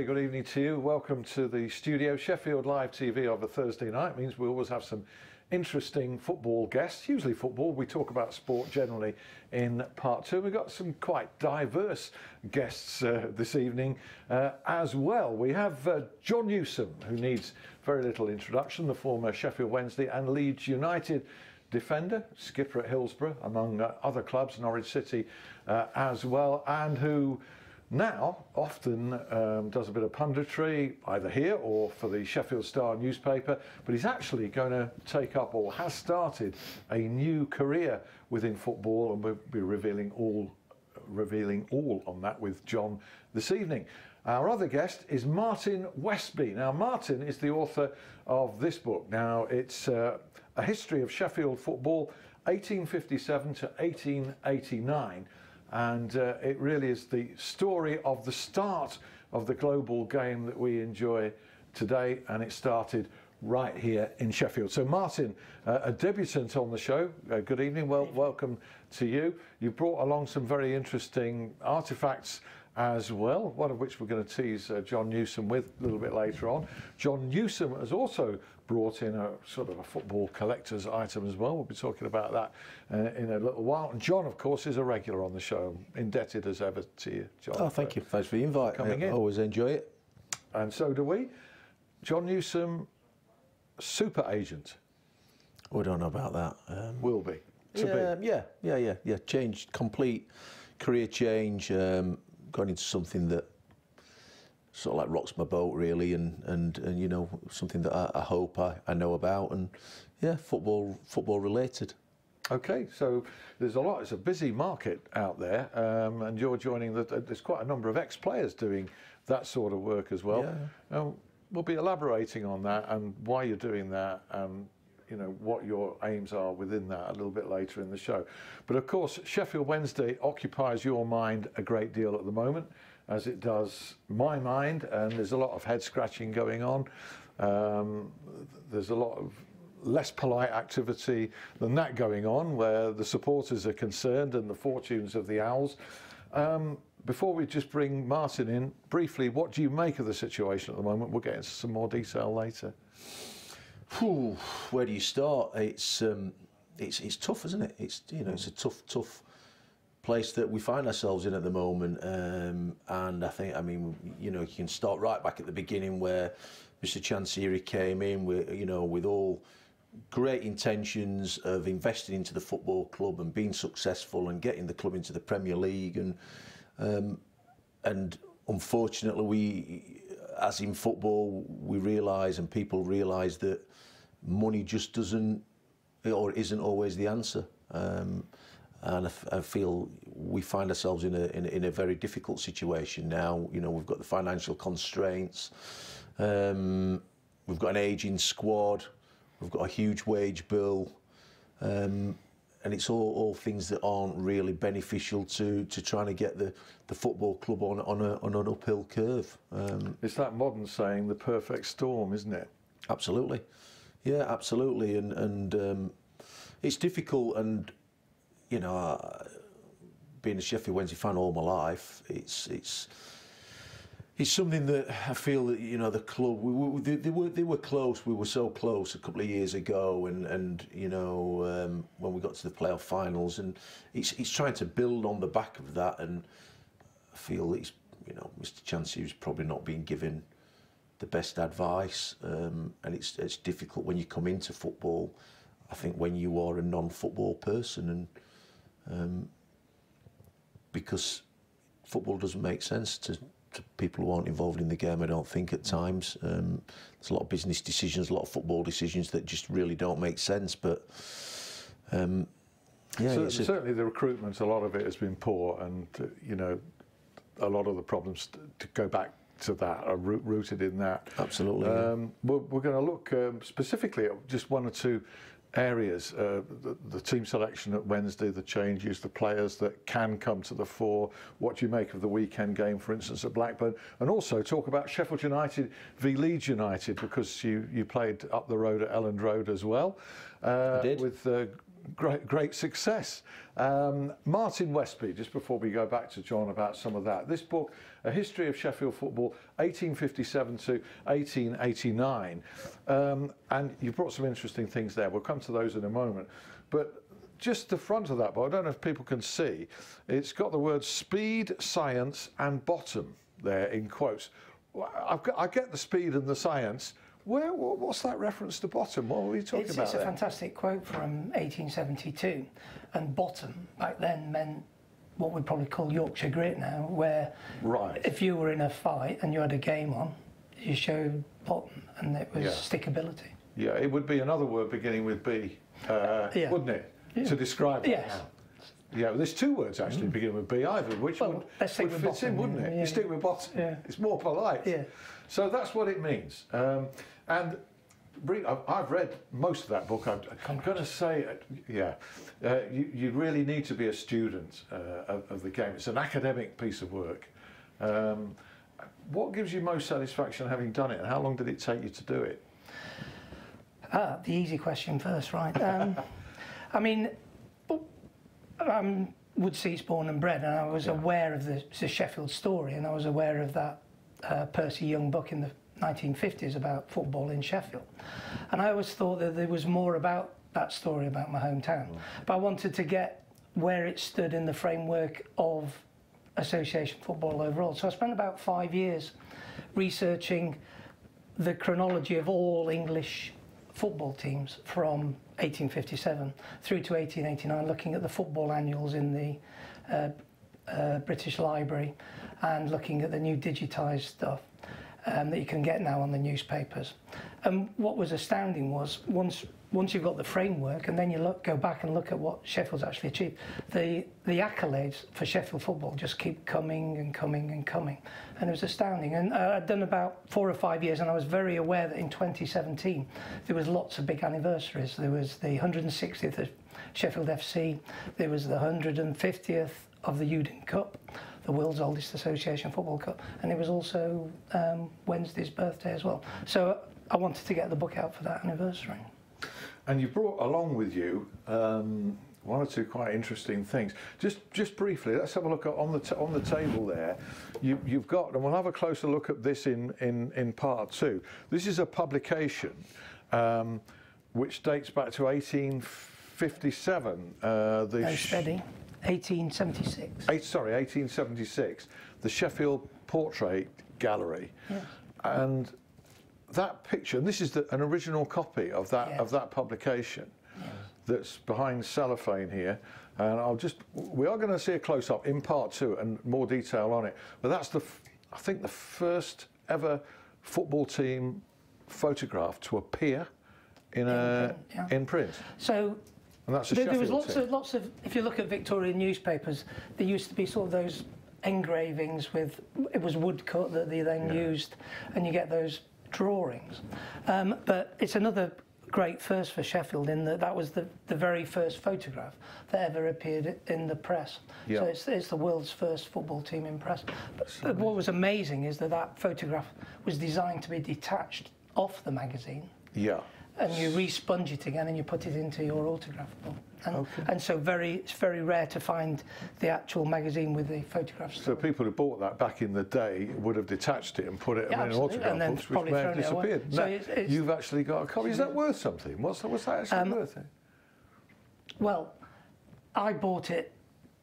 very good evening to you. Welcome to the studio. Sheffield Live TV of a Thursday night means we always have some interesting football guests, usually football. We talk about sport generally in part two. We've got some quite diverse guests this evening as well. We have Jon Newsome, who needs very little introduction, the former Sheffield Wednesday and Leeds United defender, skipper at Hillsborough, among other clubs, Norwich City as well, and who now often does a bit of punditry either here or for the Sheffield Star newspaper, but he's actually going to take up, or has started, a new career within football, and we'll be revealing all on that with Jon this evening. Our other guest is Martin Westby. Now, Martin is the author of this book. Now, it's a history of Sheffield football, 1857 to 1889. And it really is the story of the start of the global game that we enjoy today, and it started right here in Sheffield. So Martin, a debutant on the show, good evening, welcome to you. You brought along some very interesting artefacts as well, one of which we're going to tease Jon Newsome with a little bit later on. Jon Newsome has also brought in a sort of a football collector's item as well. We'll be talking about that in a little while. And Jon, of course, is a regular on the show. Indebted as ever to you, Jon. Oh, thank you. Thanks for the invite. Coming in. Always enjoy it. And so do we. Jon Newsome, super agent. We don't know about that. Will be. Yeah. Change, complete career change. Gone into something that sort of like rocks my boat really, and you know, something that I hope I know about, and yeah, football related. Okay, so there's a lot. It's a busy market out there, and you're joining. There's quite a number of ex-players doing that sort of work as well. Yeah. We'll be elaborating on that and why you're doing that, and you know what your aims are within that a little bit later in the show. But of course, Sheffield Wednesday occupies your mind a great deal at the moment, as it does my mind, and there's a lot of head scratching going on. There's a lot of less polite activity than that going on, where the supporters are concerned and the fortunes of the Owls. Before we just bring Martin in, briefly, what do you make of the situation at the moment? We'll get into some more detail later. Where do you start? It's tough, isn't it? It's, you know, it's a tough place that we find ourselves in at the moment, and I think, I mean, you know, you can start right back at the beginning where Mr. Chansiri came in with, you know, with all great intentions of investing into the football club and being successful and getting the club into the Premier League, and unfortunately we, as in football, we realise and people realise that money just doesn't or isn't always the answer, and I feel we find ourselves in a very difficult situation now. You know, we've got the financial constraints, we've got an ageing squad, we've got a huge wage bill, and it's all things that aren't really beneficial to trying to get the football club on an uphill curve. It's that modern saying, the perfect storm, isn't it? Absolutely, yeah, absolutely, and it's difficult. And you know, being a Sheffield Wednesday fan all my life, it's something that I feel that, you know, the club, they were close. We were so close a couple of years ago, and you know, when we got to the playoff finals, and it's trying to build on the back of that. And I feel that you know, Mr. Chansey was probably not being given the best advice, and it's difficult when you come into football. I think when you are a non-football person, and because football doesn't make sense to people who aren't involved in the game, I don't think, at times. There's a lot of business decisions, a lot of football decisions that just really don't make sense. But yeah, so, certainly the recruitment, a lot of it has been poor, and you know, a lot of the problems to go back to that are rooted in that. Absolutely. We're going to look specifically at just one or two areas, the team selection at Wednesday, the changes, the players that can come to the fore, what do you make of the weekend game, for instance, at Blackburn, and also talk about Sheffield United v Leeds United, because you played up the road at Elland Road as well. I did. With great success. Martin Westby, just before we go back to John about some of that, this book, A History of Sheffield Football, 1857 to 1889, and you brought some interesting things there. We'll come to those in a moment. But just the front of that book, I don't know if people can see, it's got the words speed, science and bottom there in quotes. I get the speed and the science. What's that reference to bottom? What were you talking about? It's a fantastic quote from 1872, and bottom back then meant what we'd probably call Yorkshire grit now, where if you were in a fight and you had a game on, you showed bottom, and it was stickability. Yeah, it would be another word beginning with B, wouldn't it, to describe it? Yes. Yeah, there's two words actually beginning with B either, which would fit in, wouldn't it? You stick with bottom. Yeah. It's more polite. Yeah. So that's what it means. And I've read most of that book. I'm going to say, you really need to be a student of the game. It's an academic piece of work. What gives you most satisfaction having done it, and how long did it take you to do it? The easy question first, right? I mean, I'm Wood Seats born and bred, and I was aware of the Sheffield story, and I was aware of that Percy Young book in the 1950s about football in Sheffield. And I always thought that there was more about that story about my hometown. But I wanted to get where it stood in the framework of association football overall. So I spent about 5 years researching the chronology of all English football teams from 1857 through to 1889, looking at the football annuals in the British Library and looking at the new digitised stuff that you can get now on the newspapers. And what was astounding was once you've got the framework, and then you go back and look at what Sheffield's actually achieved, the accolades for Sheffield football just keep coming and coming and coming, and it was astounding. And I'd done about 4 or 5 years, and I was very aware that in 2017 there was lots of big anniversaries. There was the 160th of Sheffield FC, there was the 150th of the Udin Cup, the world's oldest association football cup, and it was also Wednesday's birthday as well. So I wanted to get the book out for that anniversary. And you brought along with you one or two quite interesting things. Just briefly, let's have a look on the table there. You've got, and we'll have a closer look at this in part two. This is a publication which dates back to 1857. No, steady. 1876. Sorry, 1876. The Sheffield Portrait Gallery. Yes. And that picture, and this is an original copy of that publication that's behind cellophane here. And we are going to see a close-up in part two and more detail on it. But that's I think the first ever football team photograph to appear in print. So and that's there was lots of, if you look at Victorian newspapers, there used to be sort of those engravings with, it was woodcut that they then used, and you get those drawings. But it's another great first for Sheffield in that was the very first photograph that ever appeared in the press. So it's the world's first football team in press. But what was amazing is that photograph was designed to be detached off the magazine. Yeah. And you responge it again and you put it into your autograph book. And so it's very rare to find the actual magazine with the photographs. So people who bought that back in the day would have detached it and put it in an autograph book, which may have disappeared. So you've actually got a copy. Is that worth something? What's that actually worth? Well, I bought it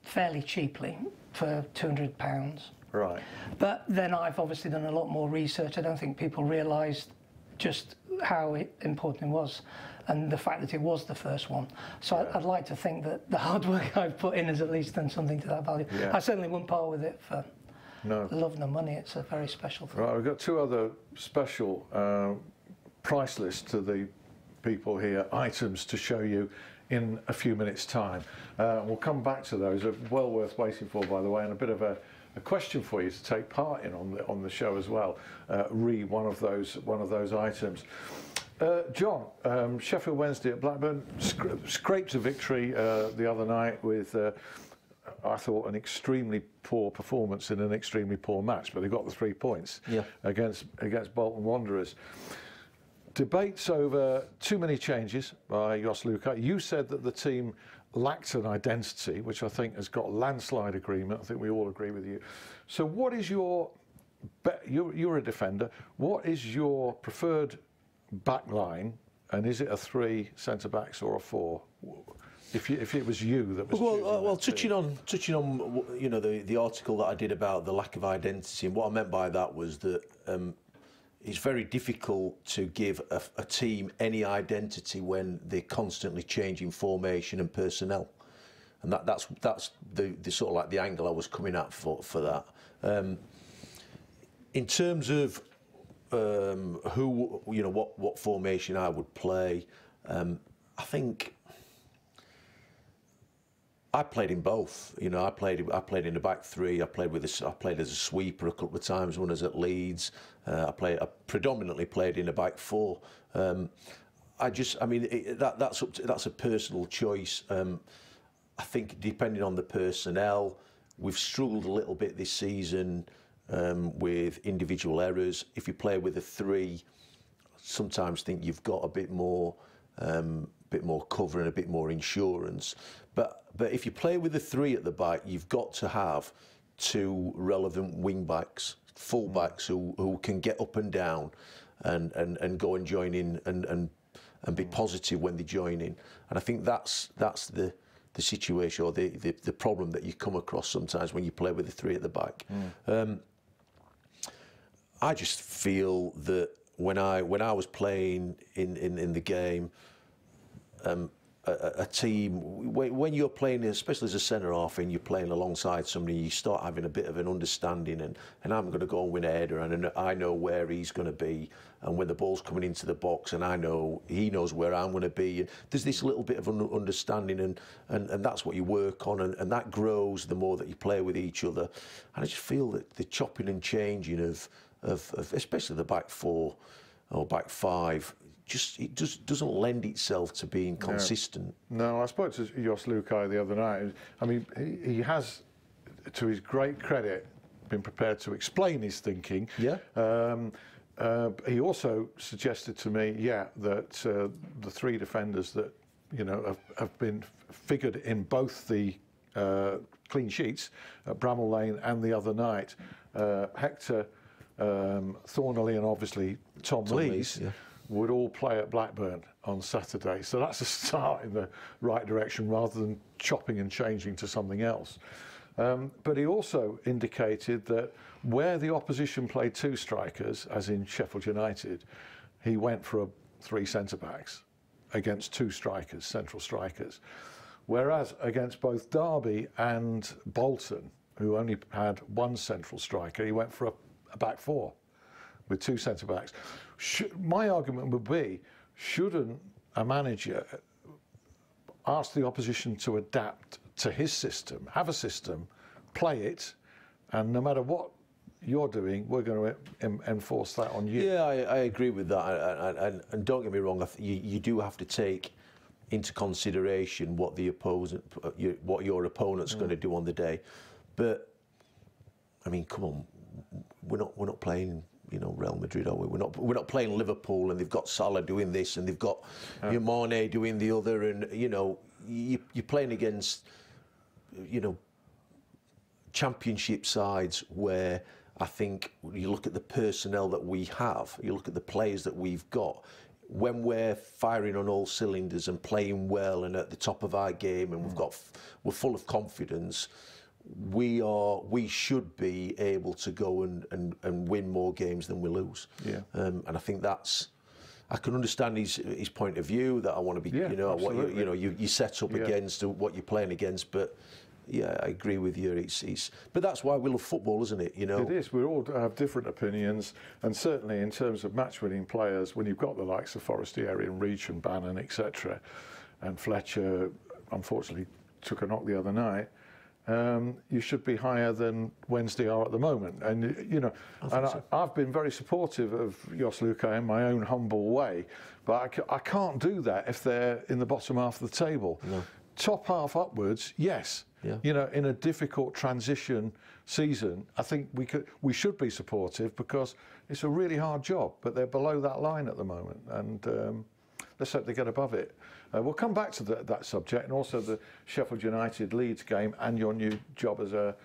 fairly cheaply for £200. Right. But then I've obviously done a lot more research. I don't think people realised just how important it was, and the fact that it was the first one. So I'd like to think that the hard work I've put in has at least done something to that value. Yeah. I certainly wouldn't part with it for love and the money. It's a very special thing. Right, we've got two other special price lists to the people here, items to show you in a few minutes' time. We'll come back to those. They're well worth waiting for, by the way, and a bit of a question for you to take part in on the show as well. Read one of those items. John, Sheffield Wednesday at Blackburn scraped a victory the other night with, I thought, an extremely poor performance in an extremely poor match, but they got the 3 points against Bolton Wanderers. debates over too many changes by Jos Luhukay. You said that the team lacked an identity, which I think has got landslide agreement. I think we all agree with you. So what is your, you're a defender, what is your preferred back line, and is it a 3 centre-backs or a 4? If it was you that was touching on you know the article that I did about the lack of identity, and what I meant by that was that it's very difficult to give a team any identity when they're constantly changing formation and personnel, and that's the sort of like the angle I was coming at for that. In terms of who, you know, what formation I would play, I think I played in both. You know, I played in the back 3. I played as a sweeper a couple of times when I was at Leeds. I predominantly played in the back 4. I mean, that's a personal choice. I think depending on the personnel, we've struggled a little bit this season with individual errors. If you play with a 3, sometimes think you've got a bit more cover and a bit more insurance. But if you play with a 3 at the back, you've got to have 2 relevant wing backs, full backs who can get up and down and go and join in and be positive when they join in. And I think that's the situation, or the problem that you come across sometimes when you play with a 3 at the back. I just feel that when I was playing in the game, a team, when you're playing, especially as a centre-half, and you're playing alongside somebody, you start having a bit of an understanding, and I'm going to go and win a header, and I know where he's going to be, and when the ball's coming into the box, and I know he knows where I'm going to be. And there's this little bit of an understanding, and that's what you work on, and that grows the more that you play with each other. And I just feel that the chopping and changing of especially the back 4 or back 5, it just doesn't lend itself to being consistent. No, I spoke to Jos Luhukay the other night. I mean, he has, to his great credit, been prepared to explain his thinking. Yeah. He also suggested to me, that the 3 defenders that, you know, have been figured in both the clean sheets at Bramall Lane and the other night, Hector, Thornley, and obviously Tom Lees, would all play at Blackburn on Saturday. So that's a start in the right direction rather than chopping and changing to something else. But he also indicated that where the opposition played 2 strikers, as in Sheffield United, he went for 3 centre-backs against 2 strikers, central strikers. Whereas against both Derby and Bolton, who only had 1 central striker, he went for a back 4 with 2 centre-backs. My argument would be, shouldn't a manager ask the opposition to adapt to his system, have a system, play it, and no matter what you're doing, we're going to enforce that on you? Yeah, I agree with that. And don't get me wrong, you do have to take into consideration what what your opponent's going to do on the day. But I mean, come on, we're not playing, you know, Real Madrid, are we? We're not playing Liverpool, and they've got Salah doing this, and they've got Mane doing the other, and you know, you're playing against, you know, championship sides where I think you look at the personnel that we have, you look at the players that we've got. When we're firing on all cylinders and playing well and at the top of our game, and we're full of confidence, we should be able to go and win more games than we lose. Yeah. And I think I can understand his point of view, that I want to be, you know, absolutely. What you set up against what you're playing against, but. Yeah, I agree with you. But that's why we love football, isn't it? You know, it is. We all have different opinions, and certainly in terms of match-winning players, when you've got the likes of Forestieri and Reach and Bannon, etc., and Fletcher, unfortunately, took a knock the other night. You should be higher than Wednesday are at the moment, and you know, I've been very supportive of Jos Luhukay in my own humble way, but I can't do that if they're in the bottom half of the table. No. Top half upwards, yes. Yeah. You know, in a difficult transition season, I think we should be supportive because it's a really hard job, but they're below that line at the moment, and let's hope they get above it. We'll come back to that subject, and also the Sheffield United Leeds game and your new job as a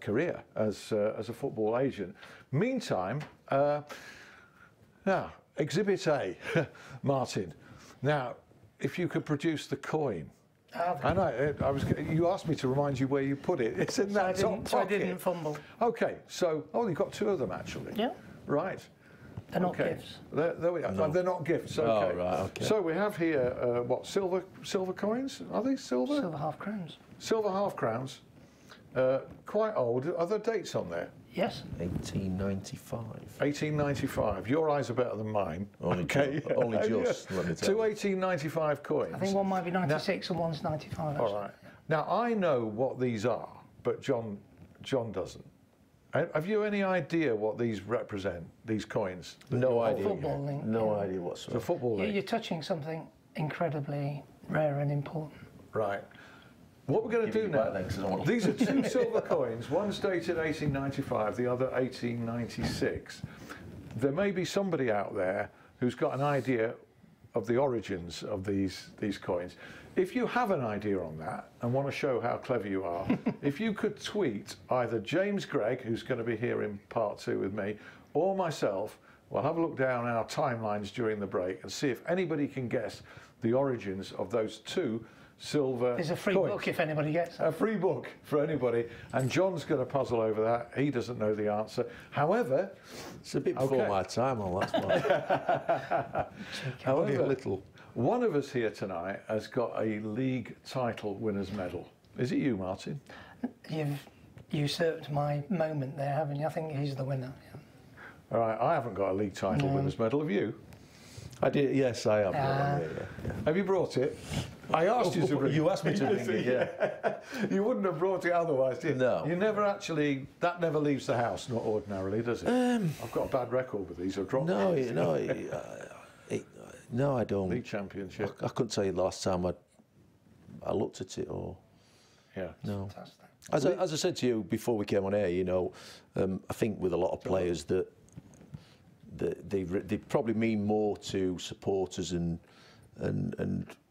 career as a football agent. Meantime, now Exhibit A, Martin. Now, if you could produce the coin. And you asked me to remind you where you put it. It's in that top pocket. So I didn't fumble. Okay, so you've got two of them actually. Yeah. Right. They're not gifts. There we are. No. They're not gifts. Okay. Oh, right, okay. So we have here what silver coins? Are they silver? Silver half crowns. Silver half crowns. Quite old. Are there dates on there? Yes. 1895. 1895. Your eyes are better than mine. Only just. Let me tell Two you. 1895 coins. I think one might be 96 and one's 95. Actually. All right. Now I know what these are, but John doesn't. Have you any idea what these represent? These coins? No idea. Football link. No idea whatsoever. The football league. You're touching something incredibly rare and important. Right. What we're going to do now, these are two silver coins, one's dated 1895, the other 1896. There may be somebody out there who's got an idea of the origins of these coins. If you have an idea on that and want to show how clever you are, if you could tweet either James Gregg, who's going to be here in part 2 with me, or myself, we'll have a look down our timelines during the break and see if anybody can guess the origins of those two silver There's a free coins. book if anybody gets it. A free book for anybody, and John's going to puzzle over that. He doesn't know the answer. However, it's a bit before my time, that's why. However, a little. One of us here tonight has got a league title winners medal. Is it you, Martin? You've usurped my moment there, haven't you? I think he's the winner. Yeah. All right, I haven't got a league title winners medal. Have you? I did. Yes, I have. Yeah. Have you brought it? I asked you to bring it. You asked me to bring it, yeah. You wouldn't have brought it otherwise, did you? No. You never actually, that never leaves the house, not ordinarily, does it? I've got a bad record with these. I've dropped no, I don't. League championship. I couldn't tell you the last time I looked at it or... Yeah. No. Fantastic. As I said to you before we came on air, you know, I think with a lot of players that they probably mean more to supporters and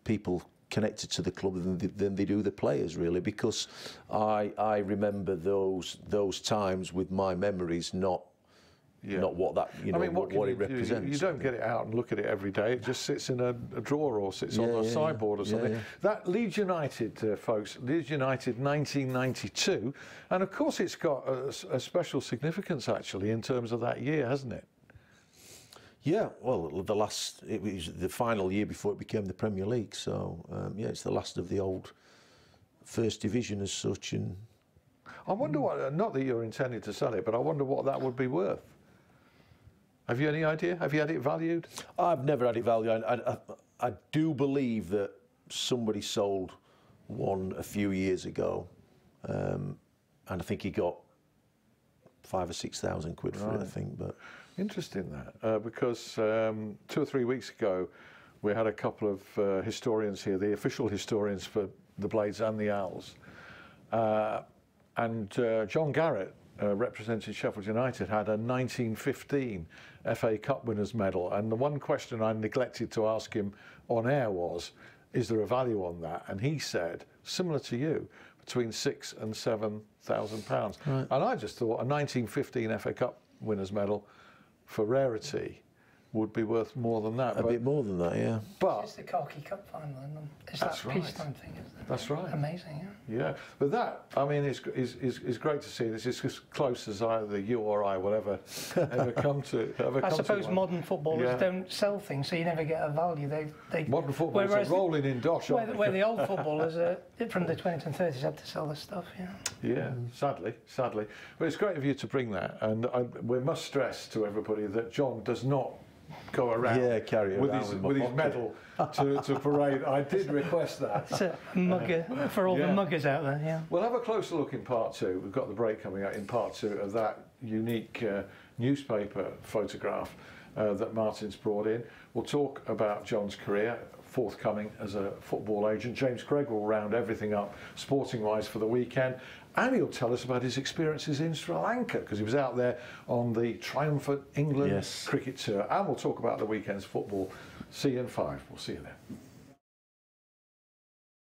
people connected to the club than they do the players, really, because I remember those times with my memories, not what that what it represents. You don't get it out and look at it every day. It just sits in a drawer or sits on a sideboard or something. That Leeds United, folks, Leeds United 1992, and of course it's got a special significance actually in terms of that year, hasn't it? Yeah, well, it was the final year before it became the Premier League, so it's the last of the old First Division as such. And I wonder what, not that you're intending to sell it, but I wonder what that would be worth. Have you any idea? Have you had it valued? I've never had it valued. I do believe that somebody sold one a few years ago, and I think he got 5,000 or 6,000 quid for it, I think. But interesting that, because 2 or 3 weeks ago we had a couple of historians here, the official historians for the Blades and the Owls, and John Garrett, representing Sheffield United, had a 1915 FA Cup winners medal, and the one question I neglected to ask him on air was, is there a value on that? And he said, similar to you, between £6,000 and £7,000. Right. And I just thought a 1915 FA Cup winners medal for rarity would be worth more than that. A bit more than that, yeah. But it's the Khaki Cup final, and it's that's that peacetime thing, isn't it? That's right. Amazing, yeah. Yeah, but that, I mean, is great to see. This is as close as either you or I will ever come to. I suppose modern footballers don't sell things, so you never get a value. They modern footballers are rolling in dosh, where the old footballers from the 20s and 30s had to sell this stuff, Yeah, sadly. But it's great of you to bring that, and we must stress to everybody that John does not go around with his medal to parade. I did request that. It's a mugger for all the muggers out there, yeah. We'll have a closer look in part 2. We've got the break coming out in part 2 of that unique newspaper photograph. that Martin's brought in. We'll talk about Jon's career, forthcoming as a football agent. James Craig will round everything up sporting-wise for the weekend. And he'll tell us about his experiences in Sri Lanka, because he was out there on the triumphant England cricket tour. And we'll talk about the weekend's football. See you in 5. We'll see you then.